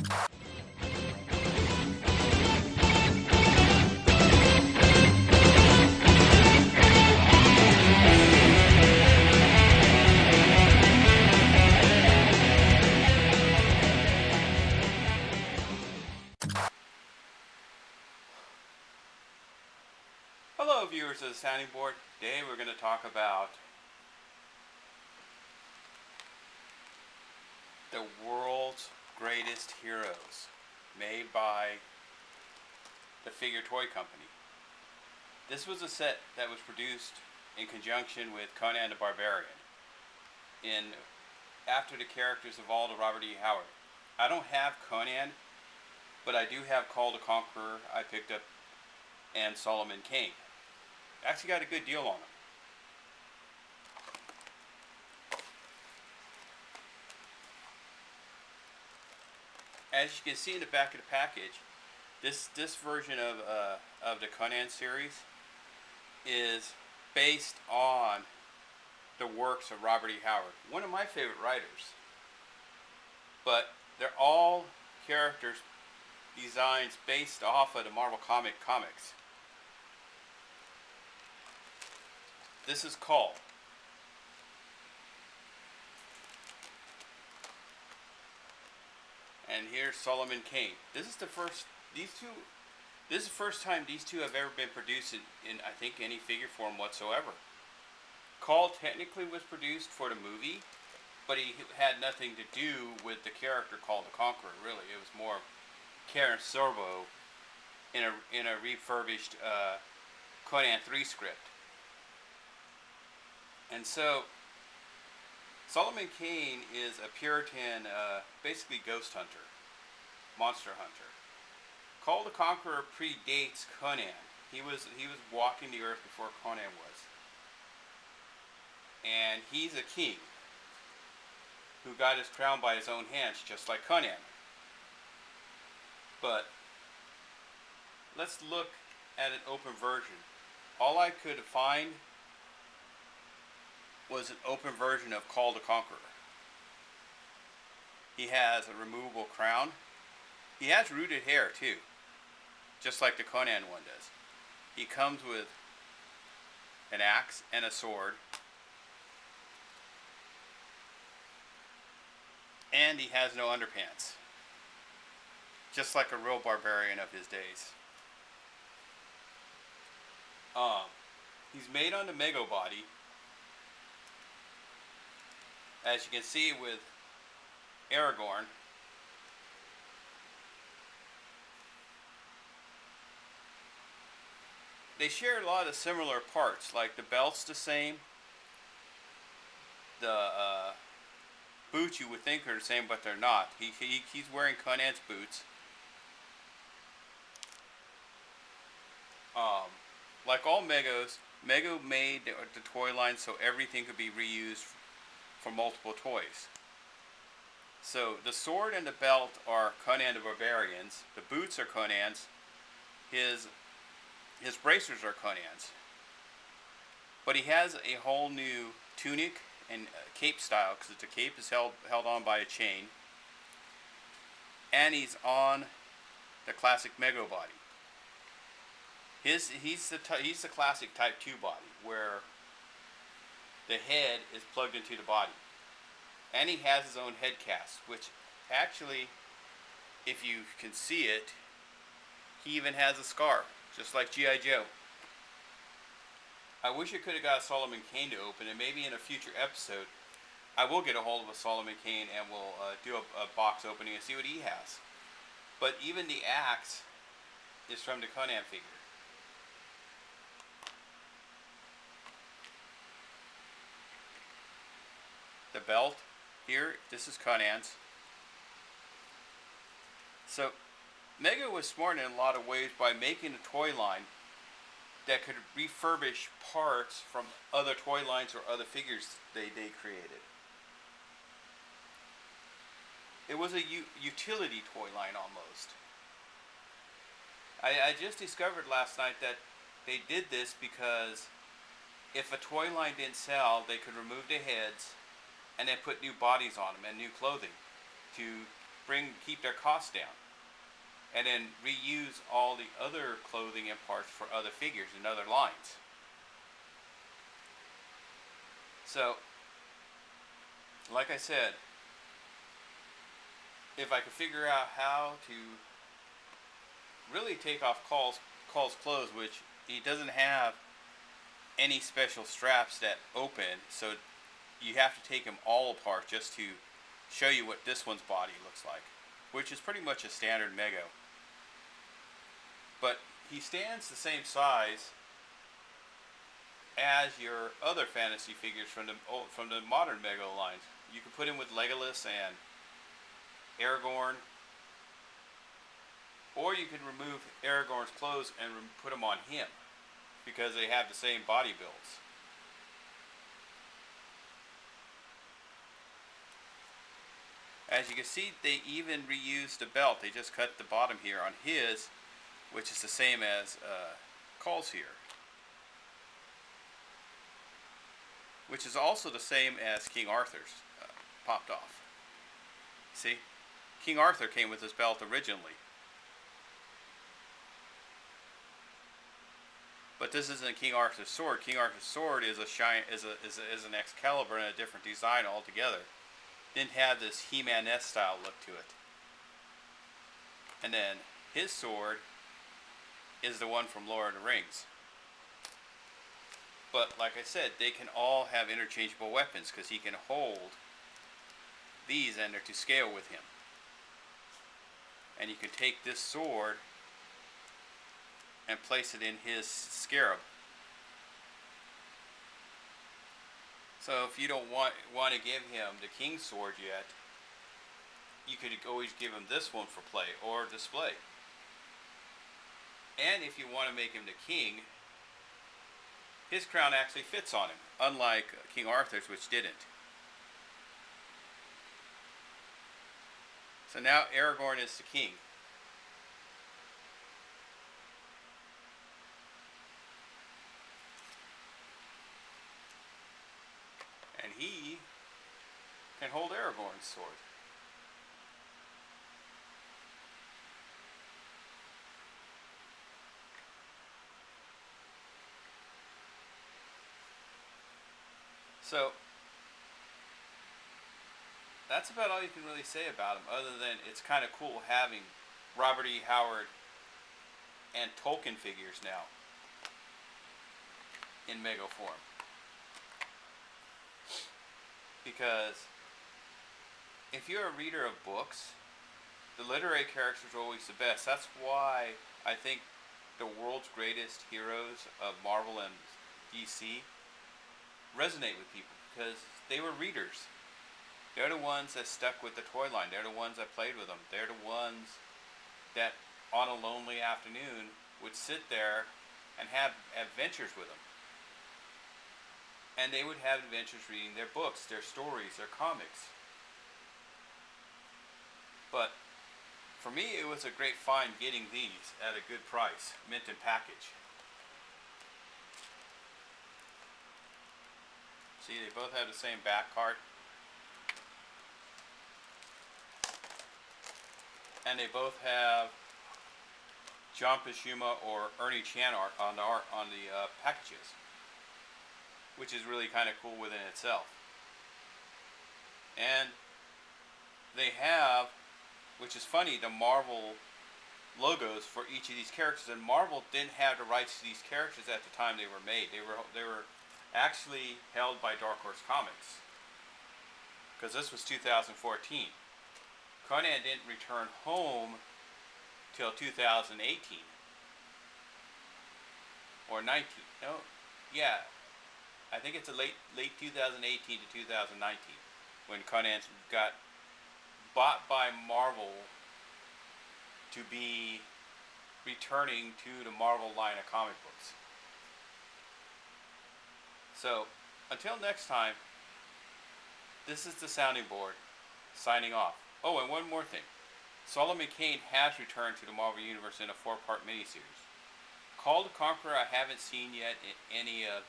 Hello viewers of the Sounding Board. Today we're going to talk about the world's greatest heroes made by the Figure Toy Company. This was a set that was produced in conjunction with Conan the Barbarian after the characters of all the Robert E. Howard. I don't have Conan, but I do have Kull the Conqueror I picked up and Solomon Kane. Actually got a good deal on them. As you can see in the back of the package, this version of the Conan series is based on the works of Robert E. Howard, one of my favorite writers. But they're all characters designs based off of the Marvel comics. This is Kull. And here's Solomon Kane. This is the first time these two have ever been produced in I think any figure form whatsoever. Kull technically was produced for the movie, but he had nothing to do with the character called the Conqueror, really. It was more Karen Sorbo in a refurbished Conan 3 script. And so, Solomon Kane is a Puritan, basically ghost hunter, monster hunter. Kull the Conqueror predates Conan. He was walking the earth before Conan was. And he's a king who got his crown by his own hands, just like Conan. But let's look at an open version. All I could find was an open version of Kull the Conqueror. He has a removable crown. He has rooted hair too, just like the Conan one does. He comes with an axe and a sword, and he has no underpants, just like a real barbarian of his days. He's made on the Mego body, as you can see with Aragorn. They share a lot of similar parts, like the belt's the same, the boots you would think are the same, but they're not. He's wearing Conan's boots. Like all Megos, Mego made the toy line so everything could be reused for multiple toys. So the sword and the belt are Conan the Barbarian's. The boots are Conan's. His bracers are Conan's. But he has a whole new tunic and cape style, because the cape is held on by a chain. And he's on the classic Mego body. He's the classic Type 2 body, where the head is plugged into the body. And he has his own head cast, which actually, if you can see it, he even has a scar, just like G.I. Joe. I wish I could have got Solomon Kane to open, and maybe in a future episode, I will get a hold of a Solomon Kane and we'll do a box opening and see what he has. But even the axe is from the Conan figure. The belt here, this is Conan's. So Mego was smart in a lot of ways by making a toy line that could refurbish parts from other toy lines or other figures they created. It was a utility toy line almost. I just discovered last night that they did this because if a toy line didn't sell, they could remove the heads and then put new bodies on them and new clothing to keep their costs down, and then reuse all the other clothing and parts for other figures and other lines. So, like I said, if I could figure out how to really take off Kull's clothes, which he doesn't have any special straps that open, so you have to take him all apart just to show you what this one's body looks like, which is pretty much a standard Mego. But he stands the same size as your other fantasy figures from the modern Mego lines. You can put him with Legolas and Aragorn, or you can remove Aragorn's clothes and put them on him, because they have the same body builds. As you can see, they even reused the belt. They just cut the bottom here on his, which is the same as Kull's here, which is also the same as King Arthur's, popped off. See? King Arthur came with his belt originally. But this isn't King Arthur's sword. King Arthur's sword is an Excalibur and a different design altogether. Didn't have this He-Man-esque style look to it. And then his sword is the one from Lord of the Rings. But like I said, they can all have interchangeable weapons, because he can hold these and they're to scale with him. And you can take this sword and place it in his scarab. So if you don't want to give him the king's sword yet, you could always give him this one for play or display. And if you want to make him the king, his crown actually fits on him, unlike King Arthur's, which didn't. So now Aragorn is the king. And he can hold Aragorn's sword. So that's about all you can really say about him, other than it's kind of cool having Robert E. Howard and Tolkien figures now in Mego form. Because if you're a reader of books, the literary characters are always the best. That's why I think the world's greatest heroes of Marvel and DC resonate with people, because they were readers. They're the ones that stuck with the toy line. They're the ones that played with them. They're the ones that on a lonely afternoon would sit there and have adventures with them. And they would have adventures reading their books, their stories, their comics. But for me, it was a great find getting these at a good price, mint and package. See, they both have the same back card. And they both have John Pashuma or Ernie Chan art on the packages, which is really kind of cool within itself. And they have, which is funny, the Marvel logos for each of these characters. And Marvel didn't have the rights to these characters at the time they were made. They were actually held by Dark Horse Comics, because this was 2014. Conan didn't return home till 2018 or 19. No, yeah, I think it's a late 2018 to 2019 when Conan got bought by Marvel to be returning to the Marvel line of comic books. So, until next time, this is the sounding board, signing off. Oh, and one more thing. Solomon Kane has returned to the Marvel Universe in a 4-part miniseries. Call the Conqueror I haven't seen yet in any of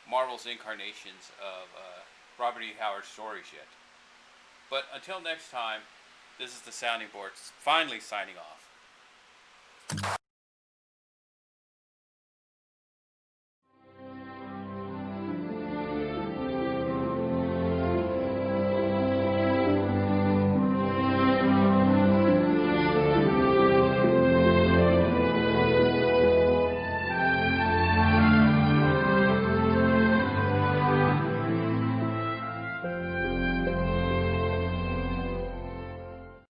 Marvel's incarnations of Robert E. Howard stories yet. But until next time, this is the sounding board finally signing off.